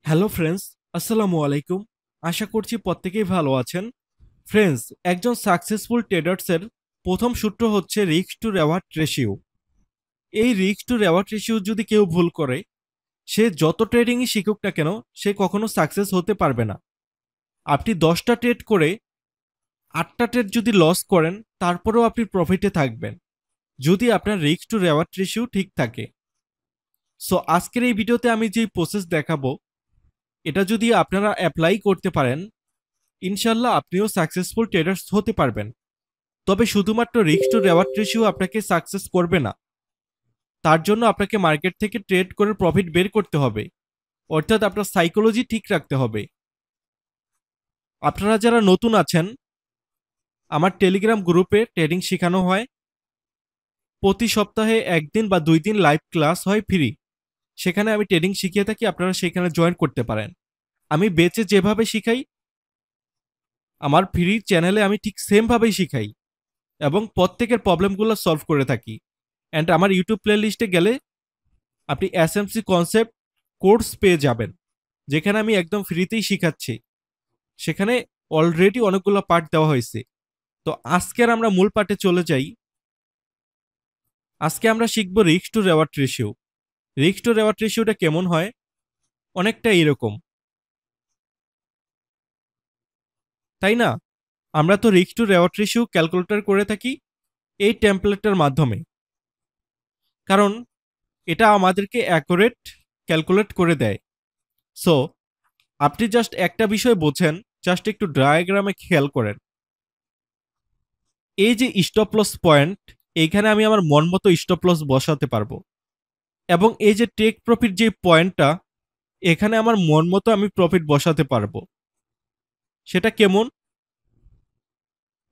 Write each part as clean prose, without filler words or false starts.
Hello friends, আসসালামু আলাইকুম। আশা করছি প্রত্যেকেই ভালো আছেন। ফ্রেন্ডস, একজন সাকসেসফুল ট্রেডার্সের প্রথম সূত্র হচ্ছে রিস্ক টু রেওয়ার্ড রেশিও। এই রিস্ক টু রেওয়ার্ড রেশিও যদি কেউ ভুল করে, সে যত ট্রেডিংই শিখুক না কেন, সে কখনো সাকসেস হতে পারবে না। আপনি 10টা ট্রেড করে 8টা ট্রেড যদি লস করেন, তারপরেও আপনি প্রফিটে থাকবেন, যদি আপনার রিস্ক টু রেওয়ার্ড রেশিও ঠিক থাকে। সো আজকের এই ভিডিওতে আমি যে প্রসেস দেখাবো, এটা যদি আপনারা অ্যাপ্লাই করতে পারেন, ইনশাল্লাহ আপনিও সাকসেসফুল ট্রেডার্স হতে পারবেন। তবে শুধুমাত্র রিস্ক টু রেওয়ার্ড রেশিও আপনাকে সাকসেস করবে না। তার জন্য আপনাকে মার্কেট থেকে ট্রেড করে প্রফিট বের করতে হবে, অর্থাৎ আপনার সাইকোলজি ঠিক রাখতে হবে। আপনারা যারা নতুন আছেন, আমার টেলিগ্রাম গ্রুপে ট্রেডিং শেখানো হয়। প্রতি সপ্তাহে একদিন বা 2 দিন লাইভ ক্লাস হয় ফ্রি। সেখানে আমি ট্রেডিং শিখিয়ে থাকি, আপনারা সেখানে জয়েন করতে পারেন। আমি বেচে যেভাবে শিখাই, আমার ফ্রি চ্যানেলে আমি ঠিক সেমভাবেই শিখাই এবং প্রত্যেকের প্রবলেমগুলো সলভ করে থাকি। অ্যান্ড আমার ইউটিউব প্লে লিস্টে গেলে আপনি এসএমসি কনসেপ্ট কোর্স পেয়ে যাবেন, যেখানে আমি একদম ফ্রিতেই শিখাচ্ছি। সেখানে অলরেডি অনেকগুলো পার্ট দেওয়া হয়েছে। তো আজকের আমরা মূল পার্টে চলে যাই। আজকে আমরা শিখব risk to reward ratio. Risk to reward রেশিওটা কেমন হয়? অনেকটা এরকম, তাই না? আমরা তো risk to reward ratio calculator করে থাকি এই টেমপ্লেটের মাধ্যমে, কারণ এটা আমাদেরকে অ্যাকুরেট ক্যালকুলেট করে দেয়। সো আপনি জাস্ট একটা বিষয় বোঝেন, জাস্ট একটু ডায়াগ্রামে খেয়াল করেন। এই যে স্টপ লস পয়েন্ট, এইখানে আমি আমার মন মতো স্টপ লস বসাতে পারবো। এবং এই যে টেক প্রফিট যে পয়েন্টটা, এখানে আমার মন মতো আমি প্রফিট বসাতে পারবো। সেটা কেমন?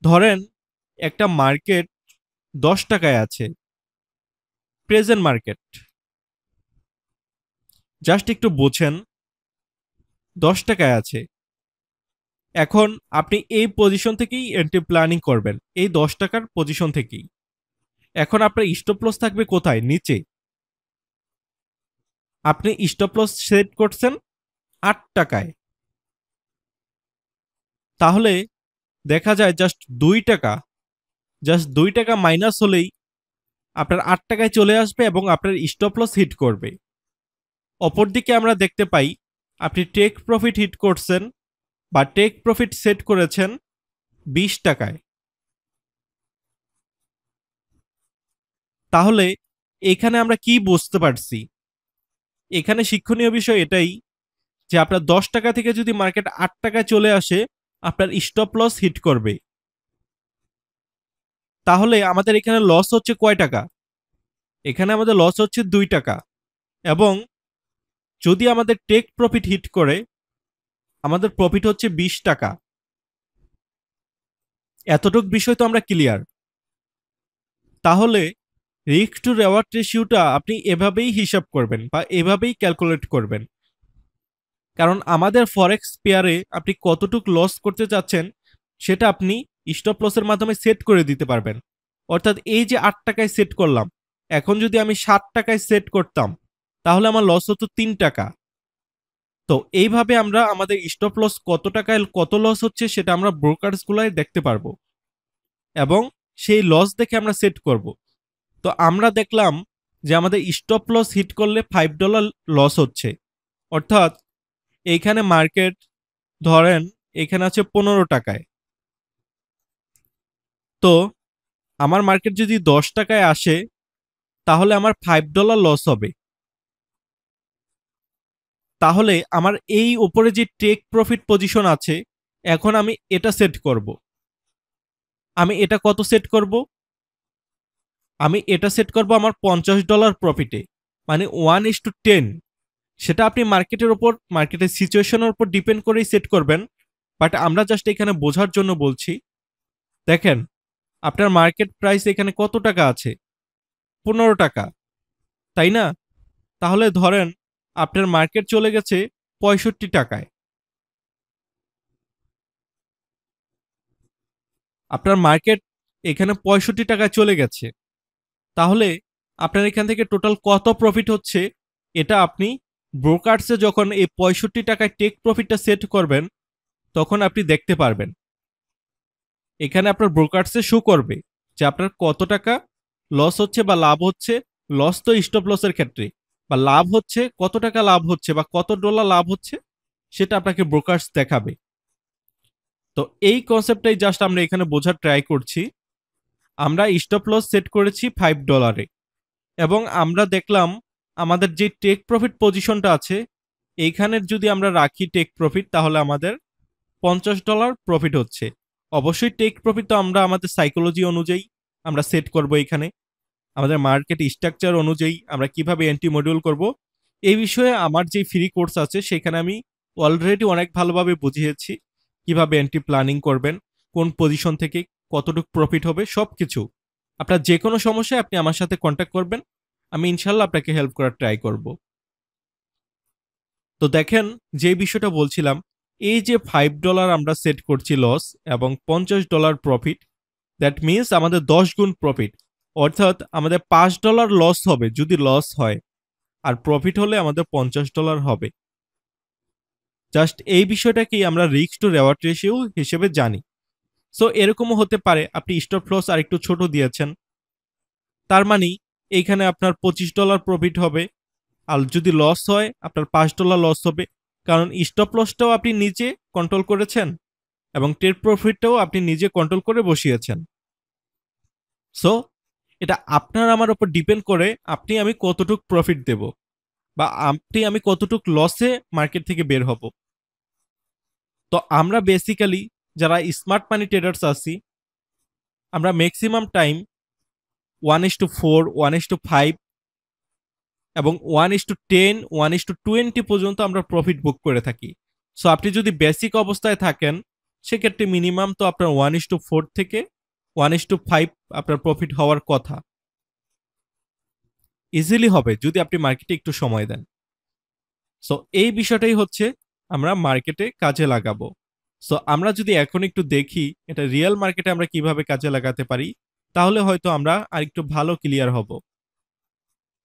ধরেন একটা মার্কেট 10 টাকায় আছে, প্রেজেন্ট মার্কেট। জাস্ট একটু বোঝেন, 10 টাকায় আছে। এখন আপনি এই পজিশন থেকেই এন্ট্রি প্ল্যানিং করবেন, এই 10 টাকার পজিশন থেকেই। এখন আপনার স্টপ লস থাকবে কোথায়? নিচে। আপনি স্টপ লস সেট করছেন 8 টাকায়। তাহলে দেখা যায় জাস্ট 2 টাকা মাইনাস হলেই আপনার 8 টাকায় চলে আসবে এবং আপনার স্টপ লস হিট করবে। অপরদিকে আমরা দেখতে পাই, আপনি টেক প্রফিট হিট করছেন বা টেক প্রফিট সেট করেছেন 20 টাকায়। তাহলে এখানে আমরা কি বুঝতে পারছি? এখানে শিক্ষণীয় বিষয় এটাই যে আপনার 10 টাকা থেকে যদি মার্কেট 8 টাকায় চলে আসে, আপনার স্টপ লস হিট করবে। তাহলে আমাদের এখানে লস হচ্ছে কয় টাকা? এখানে আমাদের লস হচ্ছে 2 টাকা। এবং যদি আমাদের টেক প্রফিট হিট করে, আমাদের প্রফিট হচ্ছে 20 টাকা। এতটুক বিষয় তো আমরা ক্লিয়ার। তাহলে রিস্ক টু রেওয়ার্ড রেশিওটা আপনি এভাবেই হিসাব করবেন বা এভাবেই ক্যালকুলেট করবেন। কারণ আমাদের ফরেক্স পেয়ারে আপনি কতটুক লস করতে চাচ্ছেন, সেটা আপনি স্টপ লসের মাধ্যমে সেট করে দিতে পারবেন। অর্থাৎ এই যে 8 টাকায় সেট করলাম, এখন যদি আমি 7 টাকায় সেট করতাম, তাহলে আমার লস হতো 3 টাকা। তো এইভাবে আমরা আমাদের স্টপ লস কত টাকায় কত লস হচ্ছে সেটা আমরা ব্রোকার্স গুলায় দেখতে পারবো এবং সেই লস দেখে আমরা সেট করব। তো আমরা দেখলাম যে আমাদের স্টপ লস হিট করলে $5 লস হচ্ছে। অর্থাৎ এইখানে মার্কেট ধরেন এখানে আছে 15 টাকায়। তো আমার মার্কেট যদি 10 টাকায় আসে, তাহলে আমার $5 লস হবে। তাহলে আমার এই উপরে যে টেক প্রফিট পজিশন আছে, এখন আমি এটা সেট করব। আমি এটা কত সেট করব? আমি এটা সেট করব আমার $50 প্রফিটে, মানে 1:10। সেটা আপনি মার্কেটের উপর, মার্কেটের সিচুয়েশনের উপর ডিপেন্ড করেই সেট করবেন। বাট আমরা জাস্ট এখানে বোঝার জন্য বলছি। দেখেন, আপনার মার্কেট প্রাইস এখানে কত টাকা আছে? 15 টাকা, তাই না? তাহলে ধরেন আপনার মার্কেট চলে গেছে 65 টাকায়। আপনার মার্কেট এখানে 65 টাকায় চলে গেছে। তাহলে আপনার এখান থেকে টোটাল কত প্রফিট হচ্ছে, এটা আপনি ব্রোকার্সে যখন এই 65 টাকায় টেক প্রফিটটা সেট করবেন, তখন আপনি দেখতে পারবেন এখানে আপনার ব্রোকার্সে শো করবে যে আপনার কত টাকা লস হচ্ছে বা লাভ হচ্ছে। লস তো স্টপ লসের ক্ষেত্রে, বা লাভ হচ্ছে কত টাকা লাভ হচ্ছে বা কত ডলার লাভ হচ্ছে, সেটা আপনাকে ব্রোকার্স দেখাবে। তো এই কনসেপ্টটাই জাস্ট আমরা এখানে বোঝার ট্রাই করছি। আমরা স্টপ লস সেট করেছি $5, এবং আমরা দেখলাম আমাদের যে টেক প্রফিট পজিশনটা আছে এইখানের যদি আমরা রাখি টেক প্রফিট, তাহলে আমাদের $50 প্রফিট হচ্ছে। অবশ্যই টেক প্রফিট তো আমরা আমাদের সাইকোলজি অনুযায়ী আমরা সেট করব, এখানে আমাদের মার্কেট স্ট্রাকচার অনুযায়ী আমরা কিভাবে এন্ট্রি মডিউল করব, এই বিষয়ে আমার যে ফ্রি কোর্স আছে সেখানে আমি অলরেডি অনেক ভালোভাবে বুঝিয়েছি কিভাবে এন্ট্রি প্ল্যানিং করবেন, কোন পজিশন থেকে কতটুকু প্রফিট হবে, সব কিছু। আপনার যে কোনো সমস্যায় আপনি আমার সাথে কন্ট্যাক্ট করবেন, আমি ইনশাল্লাহ আপনাকে হেল্প করার ট্রাই করব। তো দেখেন যে বিষয়টা বলছিলাম, এই যে $5 আমরা সেট করছি লস এবং $50 প্রফিট, দ্যাট মিনস আমাদের 10 গুণ প্রফিট। অর্থাৎ আমাদের $5 লস হবে যদি লস হয়, আর প্রফিট হলে আমাদের $50 হবে। জাস্ট এই বিষয়টাকেই আমরা রিস্ক টু রেওয়ার্ড রেশিও হিসেবে জানি। সো এরকমও হতে পারে আপনি স্টপ লস আর একটু ছোট দিয়েছেন, তার মানে এইখানে আপনার $25 প্রফিট হবে, আর যদি লস হয় আপনার $5 লস হবে, কারণ স্টপ লসটাও আপনি নিজে কন্ট্রোল করেছেন এবং টেক প্রফিটটাও আপনি নিজে কন্ট্রোল করে বসিয়েছেন। সো এটা আপনার আমার উপর ডিপেন্ড করে আপনি আমি কতটুক প্রফিট দেব বা আপনি আমি কতটুক লসে মার্কেট থেকে বের হব। তো আমরা বেসিক্যালি যারা স্মার্ট মানি ট্রেডার্স আছি, আমরা ম্যাক্সিমাম টাইম 1:4, 1:5 এবং 1:10, 1:20 পর্যন্ত আমরা প্রফিট বুক করে থাকি। সো আপনি যদি বেসিক অবস্থায় থাকেন সেক্ষেত্রে মিনিমাম তো আপনার 1:4 থেকে 1:5 আপনার প্রফিট হওয়ার কথা। ইজিলি হবে যদি আপনি মার্কেটে একটু সময় দেন। সো এই বিষয়টাই হচ্ছে আমরা মার্কেটে কাজে লাগাবো। সো আমরা যদি এখন একটু দেখি এটা রিয়েল মার্কেটে আমরা কিভাবে কাজে লাগাতে পারি, তাহলে হয়তো আমরা আরেকটু ভালো ক্লিয়ার হব।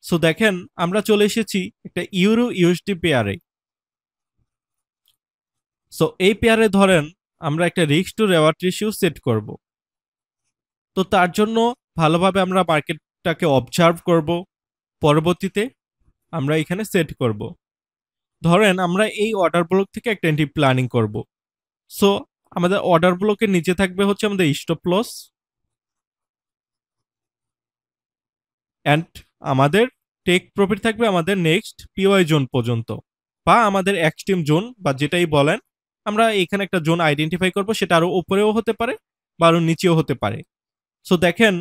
সো দেখেন আমরা চলে এসেছি একটা ইউরো ইউএসডি পেয়ারে। সো এই পেয়ারে ধরেন আমরা একটা risk to reward ratio set করব। তো তার জন্য ভালোভাবে আমরা মার্কেটটাকে অবজার্ভ করব, পরবর্তীতে আমরা এখানে সেট করব। ধরেন আমরা এই অর্ডার ব্লক থেকে একটা এন্ট্রি প্ল্যানিং করব। সো আমাদের অর্ডার ব্লকের নিচে থাকবে হচ্ছে আমাদের স্টপ লস, অ্যান্ড আমাদের টেক প্রফিট থাকবে আমাদের নেক্সট পিওয়াই জোন পর্যন্ত, বা আমাদের এক্সট্রিম জোন বা যেটাই বলেন। আমরা এখানে একটা জোন আইডেন্টিফাই করব, সেটা আরো উপরেও হতে পারে বা আরো নিচেও হতে পারে। সো দেখেন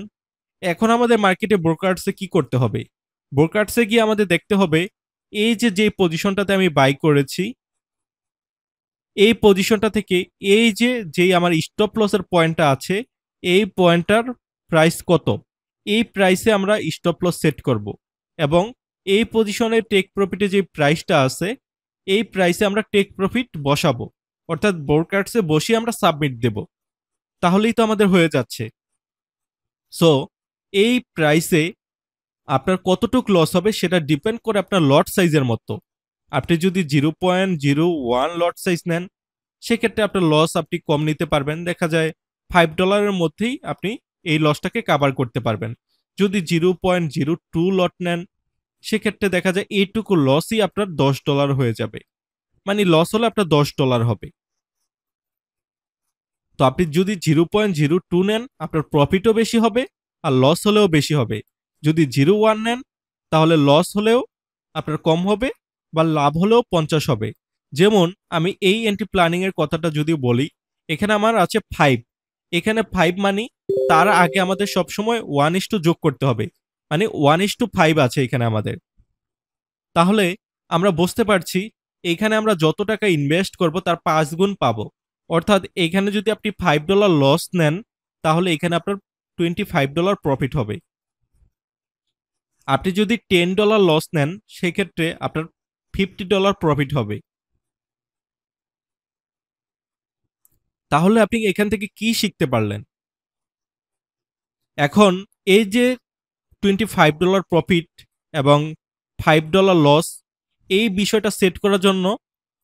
এখন আমাদের মার্কেটে ব্রোকার্সে কি করতে হবে। ব্রোকার্সে গিয়ে আমাদের দেখতে হবে এই যে পজিশনটাতে আমি বাই করেছি, এই পজিশনটা থেকে এই যেই আমার স্টপ লসের পয়েন্টটা আছে, এই পয়েন্টটার প্রাইস কত, এই প্রাইসে আমরা স্টপ লস সেট করব, এবং এই পজিশনের টেক প্রফিটে যে প্রাইসটা আছে এই প্রাইসে আমরা টেক প্রফিট বসাবো, অর্থাৎ ব্রোকার্সে বসিয়ে আমরা সাবমিট দেব। তাহলেই তো আমাদের হয়ে যাচ্ছে। সো এই প্রাইসে আপনার কতটুক লস হবে সেটা ডিপেন্ড করে আপনার লট সাইজের মতো। আপনি যদি 0.01 লট সাইজ নেন সেক্ষেত্রে আপনার লস আপনি কম নিতে পারবেন, দেখা যায় $5 মধ্যেই আপনি এই লসটাকে কাভার করতে পারবেন। যদি 0.02 লট নেন সেক্ষেত্রে দেখা যায় এইটুকু লসই আপনার $10 হয়ে যাবে, মানে লস হলে আপনার $10 হবে। তো আপনি যদি 0.02 নেন আপনার প্রফিটও বেশি হবে আর লস হলেও বেশি হবে। যদি 0.1 নেন তাহলে লস হলেও আপনার কম হবে বা লাভ হলেও 50 হবে। যেমন আমি এই এন্ট্রি প্ল্যানিং এর কথাটা যদি বলি, এখানে আমার আছে 5, এখানে 5 মানে তার আগে আমাদের সবসময় 1:2 যোগ করতে হবে, মানে 1:5 আছে এখানে আমাদের। তাহলে আমরা বুঝতে পারছি এখানে আমরা যত টাকা ইনভেস্ট করব তার 5 গুণ পাবো। অর্থাৎ এখানে যদি আপনি $5 লস নেন তাহলে এখানে আপনার $25 প্রফিট হবে। আপনি যদি $10 লস নেন সেক্ষেত্রে আপনার $50 প্রফিট হবে। তাহলে আপনি এখান থেকে কি শিখতে পারলেন? এখন এই যে $25 প্রফিট এবং $5 লস, এই বিষয়টা সেট করার জন্য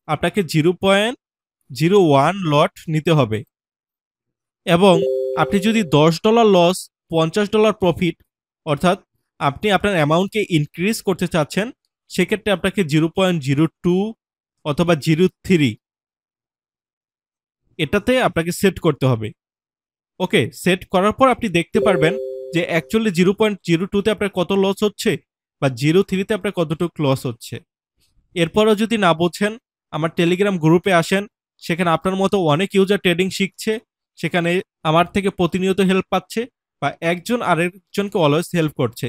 আপনাকে 0.01 লট নিতে হবে এবং আপনি যদি $10 লস $50 প্রফিট অর্থাৎ আপনি আপনার অ্যামাউন্টকে ইনক্রিজ করতে চাচ্ছেন, সেক্ষেত্রে আপনাকে 0.02 অথবা 0.3 এটাতে আপনাকে সেট করতে হবে। ওকে, সেট করার পর আপনি দেখতে পারবেন যে অ্যাকচুয়ালি 0.02-তে আপনার কত লস হচ্ছে বা 0.3-তে আপনার কতটুকু লস হচ্ছে। এরপরও যদি না বোঝেন, আমার টেলিগ্রাম গ্রুপে আসেন, সেখানে আপনার মতো অনেক ইউজার ট্রেডিং শিখছে, সেখানে আমার থেকে প্রতিনিয়ত হেল্প পাচ্ছে বা একজন আরেকজনকে অলওয়েজ হেল্প করছে।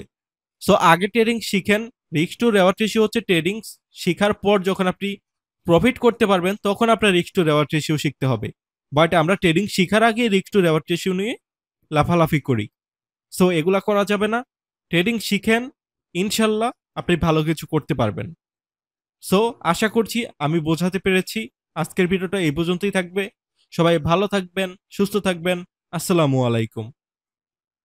সো আগে ট্রেডিং শিখেন। রিস্ক টু রেওয়ার্ড রেশিও হচ্ছে ট্রেডিং শেখার পর যখন আপনি প্রফিট করতে পারবেন তখন আপনার রিস্ক টু রেওয়ার্ড রেশিও শিখতে হবে। বাট আমরা ট্রেডিং শেখার আগে রিস্ক টু রেওয়ার্ড রেশিও নিয়ে লাফালাফি করি। সো এগুলা করা যাবে না। ট্রেডিং শিখেন, ইনশাল্লাহ আপনি ভালো কিছু করতে পারবেন। সো আশা করছি আমি বোঝাতে পেরেছি। আজকের ভিডিওটা এই পর্যন্তই থাকবে। সবাই ভালো থাকবেন, সুস্থ থাকবেন। আসসালামু আলাইকুম।